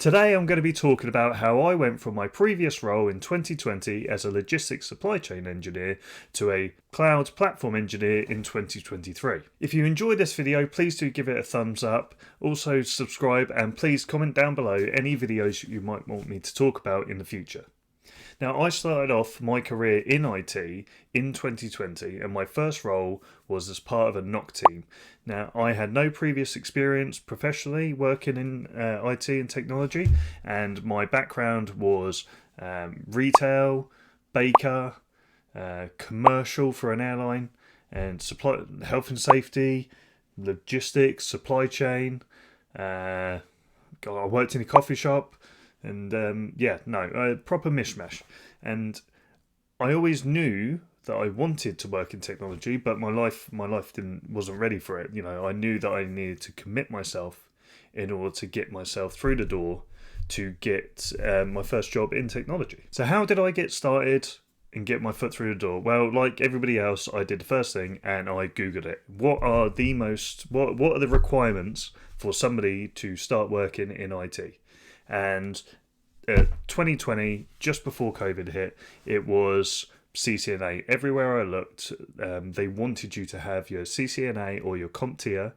Today I'm going to be talking about how I went from my previous role in 2020 as a logistics supply chain engineer to a cloud platform engineer in 2023. If you enjoyed this video, please do give it a thumbs up. Also subscribe and please comment down below any videos you might want me to talk about in the future. Now, I started off my career in IT in 2020 and my first role was as part of a NOC team. Now, I had no previous experience professionally working in IT and technology, and my background was retail, baker, commercial for an airline, and supply, health and safety, logistics, supply chain. I worked in a coffee shop. And proper mishmash. And I always knew that I wanted to work in technology, but my life wasn't ready for it. You know, I knew that I needed to commit myself in order to get myself through the door to get my first job in technology. So how did I get started and get my foot through the door? Well, like everybody else, I did the first thing and I Googled it. What are the requirements for somebody to start working in IT? And 2020, just before COVID hit, it was CCNA. Everywhere I looked, they wanted you to have your CCNA or your CompTIA,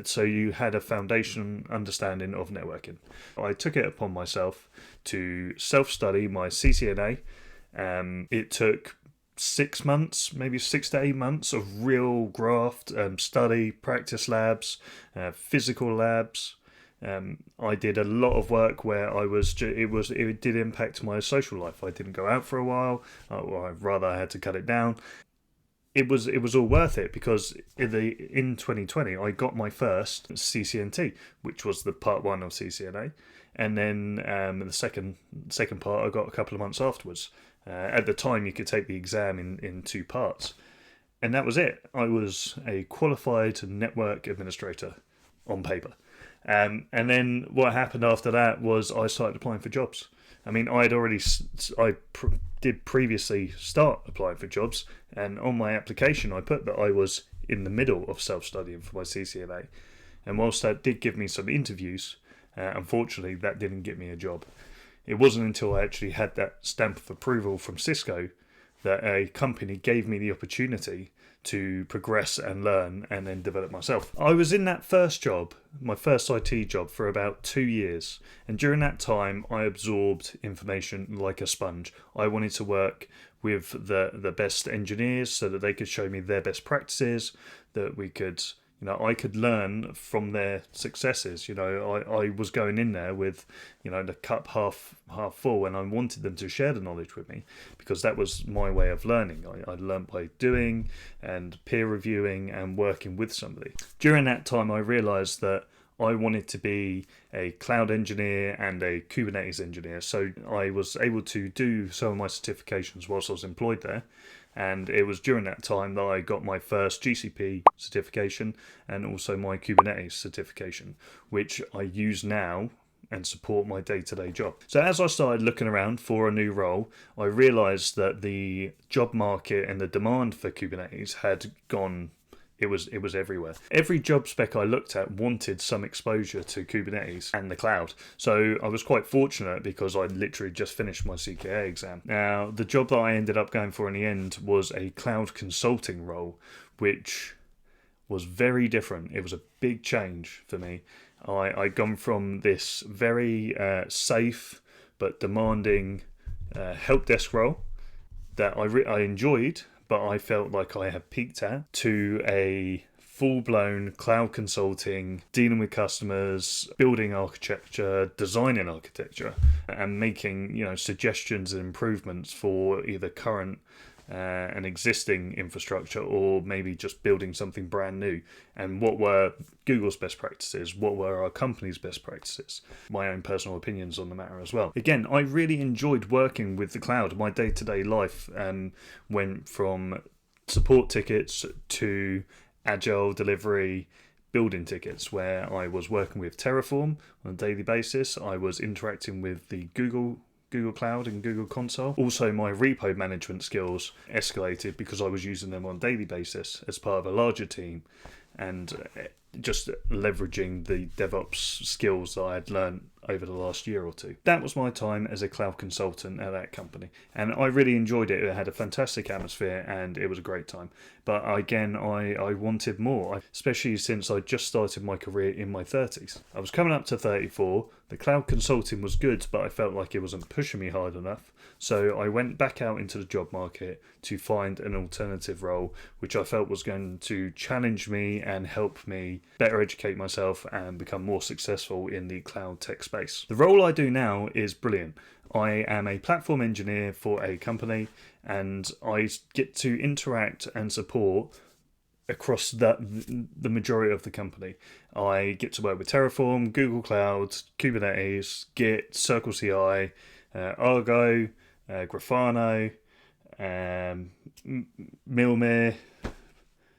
so you had a foundation understanding of networking. I took it upon myself to self-study my CCNA. It took 6 months, maybe 6 to 8 months of real graft, study, practice labs, physical labs. I did a lot of work where it did impact my social life. I didn't go out for a while, or rather I had to cut it down. It was all worth it because in 2020 I got my first CCNT, which was the part 1 of CCNA, and then the second part I got a couple of months afterwards. At the time you could take the exam in 2 parts, and that was it. I was a qualified network administrator on paper. And then what happened after that was I started applying for jobs. I mean, I did previously start applying for jobs, and on my application I put that I was in the middle of self-studying for my CCNA. And whilst that did give me some interviews, unfortunately that didn't get me a job. It wasn't until I actually had that stamp of approval from Cisco that a company gave me the opportunity to progress and learn and then develop myself. I was in that first job, my first IT job, for about 2 years, and during that time I absorbed information like a sponge. I wanted to work with the best engineers so that they could show me their best practices, that we could, I could learn from their successes. I was going in there with, the cup half full, and I wanted them to share the knowledge with me because that was my way of learning. I learned by doing and peer reviewing and working with somebody. During that time, I realized that I wanted to be a cloud engineer and a Kubernetes engineer. So I was able to do some of my certifications whilst I was employed there. And it was during that time that I got my first GCP certification and also my Kubernetes certification, which I use now and support my day-to-day job. So as I started looking around for a new role, I realized that the job market and the demand for Kubernetes had gone. It was everywhere. Every job spec I looked at wanted some exposure to Kubernetes and the cloud. So I was quite fortunate because I literally just finished my CKA exam. Now, the job that I ended up going for in the end was a cloud consulting role, which was very different. It was a big change for me. I'd gone from this very safe but demanding help desk role that I enjoyed, but I felt like I had peaked at, to a full-blown cloud consulting, dealing with customers, building architecture, designing architecture, and making suggestions and improvements for either current and existing infrastructure, or maybe just building something brand new. And what were Google's best practices? What were our company's best practices? My own personal opinions on the matter as well. Again, I really enjoyed working with the cloud. My day-to-day life went from support tickets to agile delivery, building tickets, where I was working with Terraform on a daily basis. I was interacting with the Google Cloud and Google Console. Also, my repo management skills escalated because I was using them on a daily basis as part of a larger team, and just leveraging the DevOps skills that I had learned over the last year or two. That was my time as a cloud consultant at that company, and I really enjoyed it. It had a fantastic atmosphere and it was a great time. But again, I wanted more, especially since I just started my career in my 30s. I was coming up to 34. The cloud consulting was good, but I felt like it wasn't pushing me hard enough. So I went back out into the job market to find an alternative role, which I felt was going to challenge me and help me better educate myself and become more successful in the cloud tech space. The role I do now is brilliant. I am a platform engineer for a company, and I get to interact and support across the majority of the company. I get to work with Terraform, Google Cloud, Kubernetes, Git, Circle CI, Argo, Grafana, Milmir.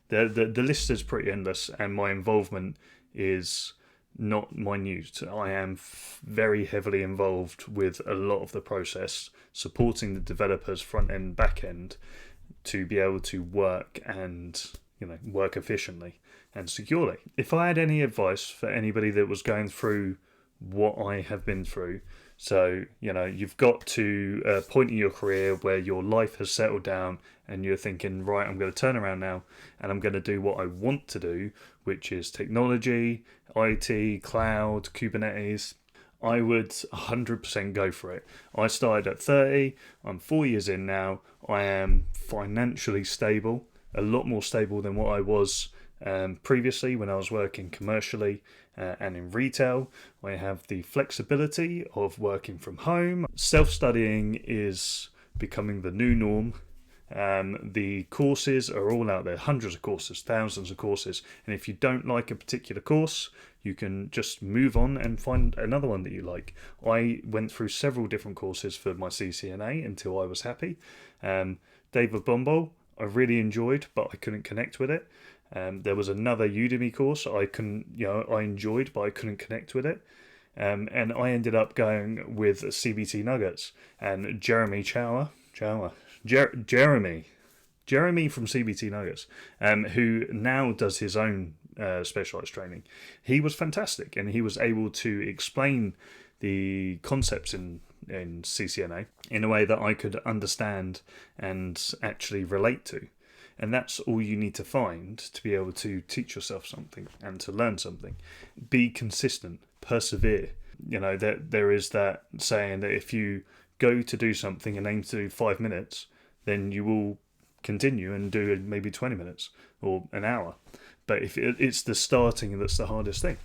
The list is pretty endless, and my involvement is not minute. I am very heavily involved with a lot of the process, supporting the developers front end, back end, to be able to work and work efficiently and securely. If I had any advice for anybody that was going through what I have been through, so you've got to a point in your career where your life has settled down and you're thinking, right, I'm going to turn around now and I'm going to do what I want to do, which is technology, IT, cloud, Kubernetes. I would 100% go for it. I started at 30. I'm 4 years in now. I am financially stable, a lot more stable than what I was previously when I was working commercially and in retail. I have the flexibility of working from home. Self-studying is becoming the new norm. The courses are all out there, hundreds of courses, thousands of courses, and if you don't like a particular course, you can just move on and find another one that you like. I went through several different courses for my CCNA until I was happy. David Bombal, I really enjoyed, but I couldn't connect with it. There was another Udemy course I enjoyed, but I couldn't connect with it. And I ended up going with CBT Nuggets and Jeremy Jeremy from CBT Nuggets, who now does his own specialized training. He was fantastic, and he was able to explain the concepts in CCNA in a way that I could understand and actually relate to. And that's all you need to find to be able to teach yourself something and to learn something. Be consistent, persevere. There is that saying that if you go to do something and aim to do 5 minutes, then you will continue and do maybe 20 minutes or an hour. But if it's the starting that's the hardest thing.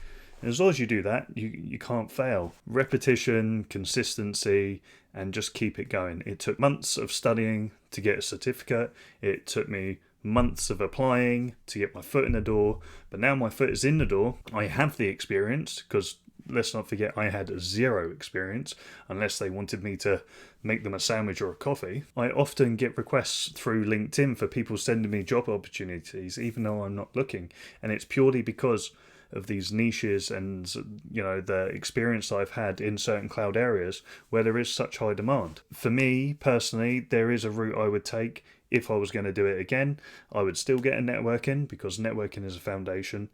And as long as you do that, you can't fail. Repetition, consistency, and just keep it going. It took months of studying to get a certificate. It took me months of applying to get my foot in the door. But now my foot is in the door. I have the experience, because let's not forget I had zero experience unless they wanted me to make them a sandwich or a coffee. I often get requests through LinkedIn for people sending me job opportunities even though I'm not looking, and it's purely because of these niches and the experience I've had in certain cloud areas where there is such high demand. For me personally, there is a route I would take. If I was going to do it again, I would still get a networking, because networking is a foundation.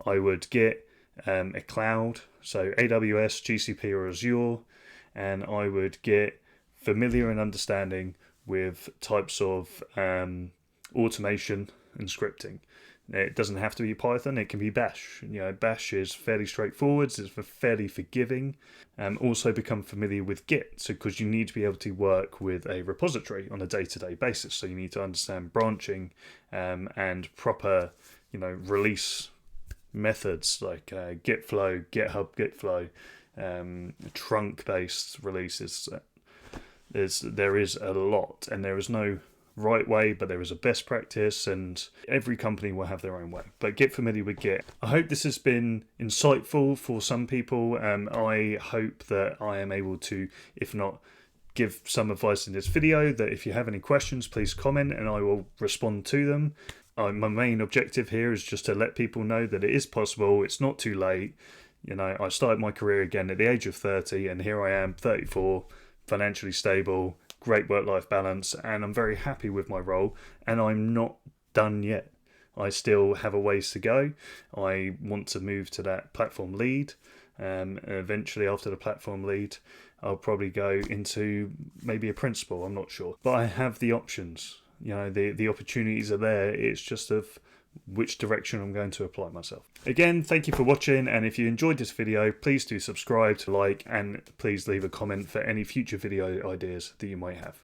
I would get a cloud, so AWS, GCP or Azure, and I would get familiar and understanding with types of automation and scripting. It doesn't have to be Python, it can be Bash. Bash is fairly straightforward, it's fairly forgiving. Also become familiar with Git, so because you need to be able to work with a repository on a day-to-day basis, so you need to understand branching and proper release methods like Git flow, GitHub Git flow, trunk-based releases. There is a lot, and there is no right way, but there is a best practice, and every company will have their own way. But get familiar with Git. I hope this has been insightful for some people. I hope that I am able to, if not give some advice in this video, that if you have any questions, please comment and I will respond to them. My main objective here is just to let people know that it is possible. It's not too late. I started my career again at the age of 30, and here I am, 34, financially stable, great work-life balance, and I'm very happy with my role, and I'm not done yet. I still have a ways to go. I want to move to that platform lead. Eventually, after the platform lead, I'll probably go into maybe a principal. I'm not sure, but I have the options. You know, the opportunities are there. It's just of which direction I'm going to apply myself. Again, thank you for watching, and if you enjoyed this video, please do subscribe, like, and please leave a comment for any future video ideas that you might have.